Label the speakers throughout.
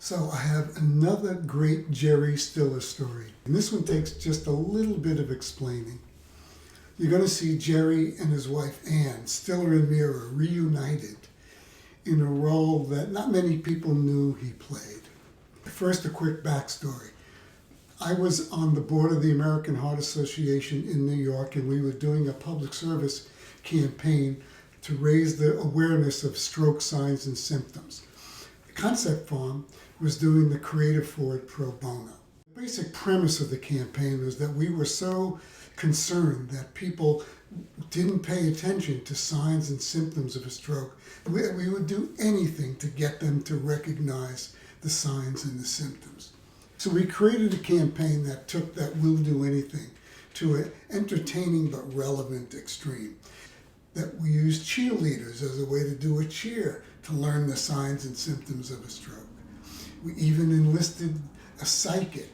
Speaker 1: So I have another great Jerry Stiller story. And this one takes just a little bit of explaining. You're going to see Jerry and his wife Ann, Stiller and Meara, reunited in a role that not many people knew he played. First, a quick backstory. I was on the board of the American Heart Association in New York, and we were doing a public service campaign to raise the awareness of stroke signs and symptoms. The Concept Farm was doing the creative for it pro bono. The basic premise of the campaign was that we were so concerned that people didn't pay attention to signs and symptoms of a stroke. We would do anything to get them to recognize the signs and the symptoms. So we created a campaign that took that "we'll do anything" to an entertaining but relevant extreme. That we used cheerleaders as a way to do a cheer to learn the signs and symptoms of a stroke. We even enlisted a psychic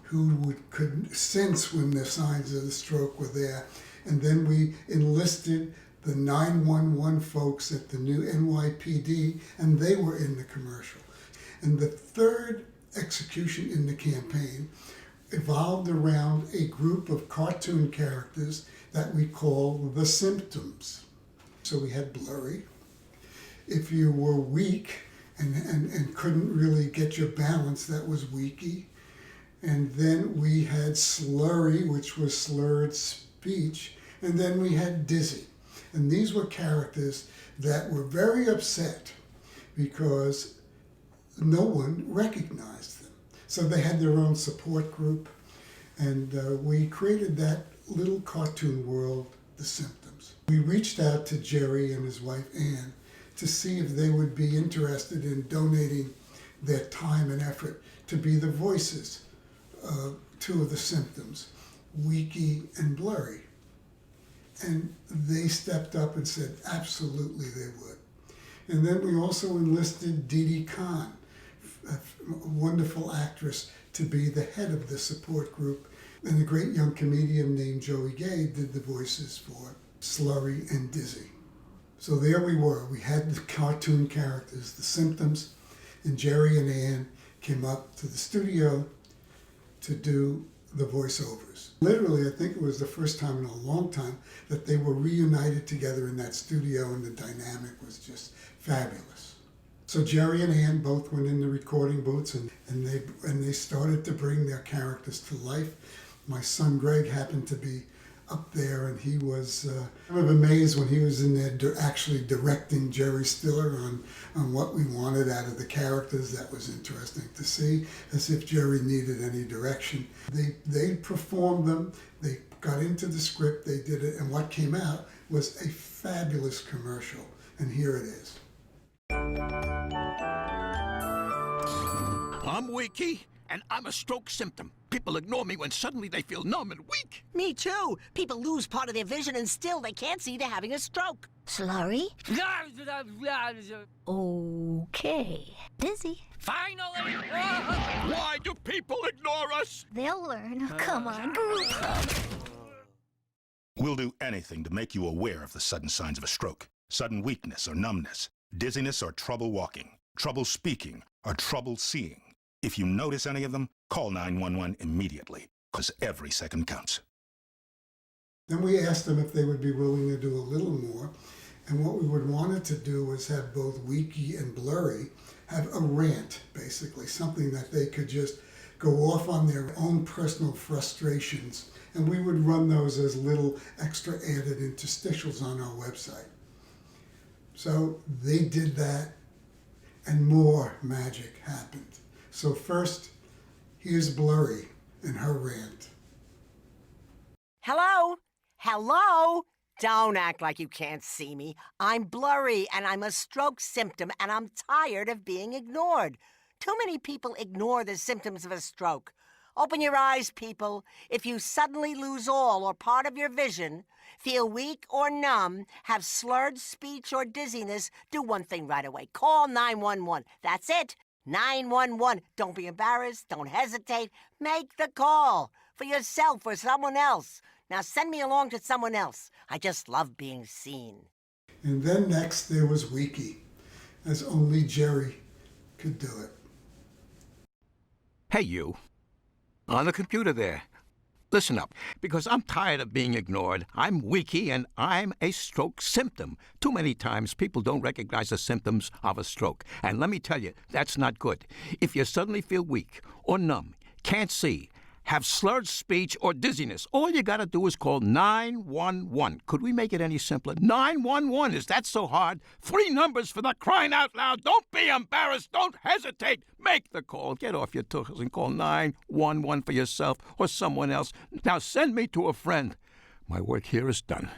Speaker 1: who could sense when the signs of the stroke were there. And then we enlisted the 911 folks at the new NYPD, and they were in the commercial. And the third execution in the campaign evolved around a group of cartoon characters that we call the symptoms. So we had Blurry. If you were weak and couldn't really get your balance, that was Weaky. And then we had Slurry, which was slurred speech. And then we had Dizzy. And these were characters that were very upset because no one recognized them. So they had their own support group. And we created that little cartoon world, The Symptoms. We reached out to Jerry and his wife Ann to see if they would be interested in donating their time and effort to be the voices of two of the symptoms, Weaky and Blurry. And they stepped up and said absolutely they would. And then we also enlisted Dee Dee Khan, a wonderful actress, to be the head of the support group. And a great young comedian named Joey Gay did the voices for Slurry and Dizzy. So there we were. We had the cartoon characters, the symptoms, and Jerry and Ann came up to the studio to do the voiceovers. Literally, I think it was the first time in a long time that they were reunited together in that studio, and the dynamic was just fabulous. So Jerry and Ann both went in the recording booths and they started to bring their characters to life. My son Greg happened to be up there, and he was kind of amazed when he was in there actually directing Jerry Stiller on what we wanted out of the characters. That was interesting to see, as if Jerry needed any direction. They performed them, they got into the script, they did it, and what came out was a fabulous commercial, and here it is.
Speaker 2: I'm Weaky, and I'm a stroke symptom. People ignore me when suddenly they feel numb and weak.
Speaker 3: Me too. People lose part of their vision and still they can't see they're having a stroke.
Speaker 4: Slurry? Okay. Dizzy?
Speaker 2: Finally! Why do people ignore us?
Speaker 4: They'll learn. Come on, group hug.
Speaker 5: We'll do anything to make you aware of the sudden signs of a stroke. Sudden weakness or numbness, dizziness or trouble walking, trouble speaking or trouble seeing. If you notice any of them, call 911 immediately, because every second counts.
Speaker 1: Then we asked them if they would be willing to do a little more, and what we would wanted to do was have both Weaky and Blurry have a rant, basically, something that they could just go off on their own personal frustrations, and we would run those as little extra added interstitials on our website. So they did that, and more magic happened. So first, here's Blurry and her rant.
Speaker 3: Hello? Hello? Don't act like you can't see me. I'm Blurry, and I'm a stroke symptom, and I'm tired of being ignored. Too many people ignore the symptoms of a stroke. Open your eyes, people. If you suddenly lose all or part of your vision, feel weak or numb, have slurred speech or dizziness, do one thing right away. Call 911. That's it. 911. Don't be embarrassed. Don't hesitate. Make the call. For yourself or someone else. Now send me along to someone else. I just love being seen.
Speaker 1: And then next there was Weaky, as only Jerry could do it.
Speaker 2: Hey, you. On the computer there. Listen up, because I'm tired of being ignored. I'm weaky and I'm a stroke symptom. Too many times people don't recognize the symptoms of a stroke. And let me tell you, that's not good. If you suddenly feel weak or numb, can't see, have slurred speech or dizziness, all you gotta do is call 911. Could we make it any simpler? 911, is that so hard? 3 numbers for the crying out loud. Don't be embarrassed. Don't hesitate. Make the call. Get off your tuchus and call 911 for yourself or someone else. Now send me to a friend. My work here is done.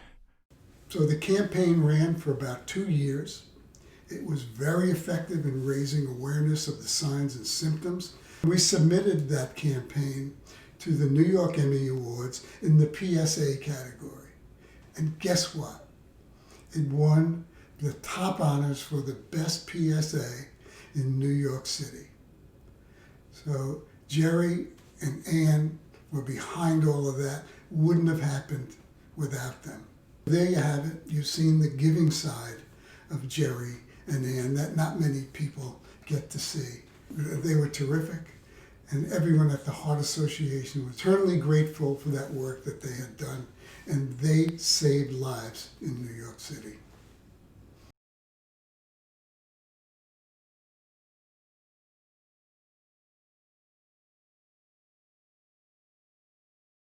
Speaker 1: So the campaign ran for about 2 years. It was very effective in raising awareness of the signs and symptoms. We submitted that campaign to the New York Emmy Awards in the PSA category. And guess what? It won the top honors for the best PSA in New York City. So Jerry and Ann were behind all of that. Wouldn't have happened without them. There you have it. You've seen the giving side of Jerry and Ann that not many people get to see. They were terrific. And everyone at the Heart Association was eternally grateful for that work that they had done. And they saved lives in New York City.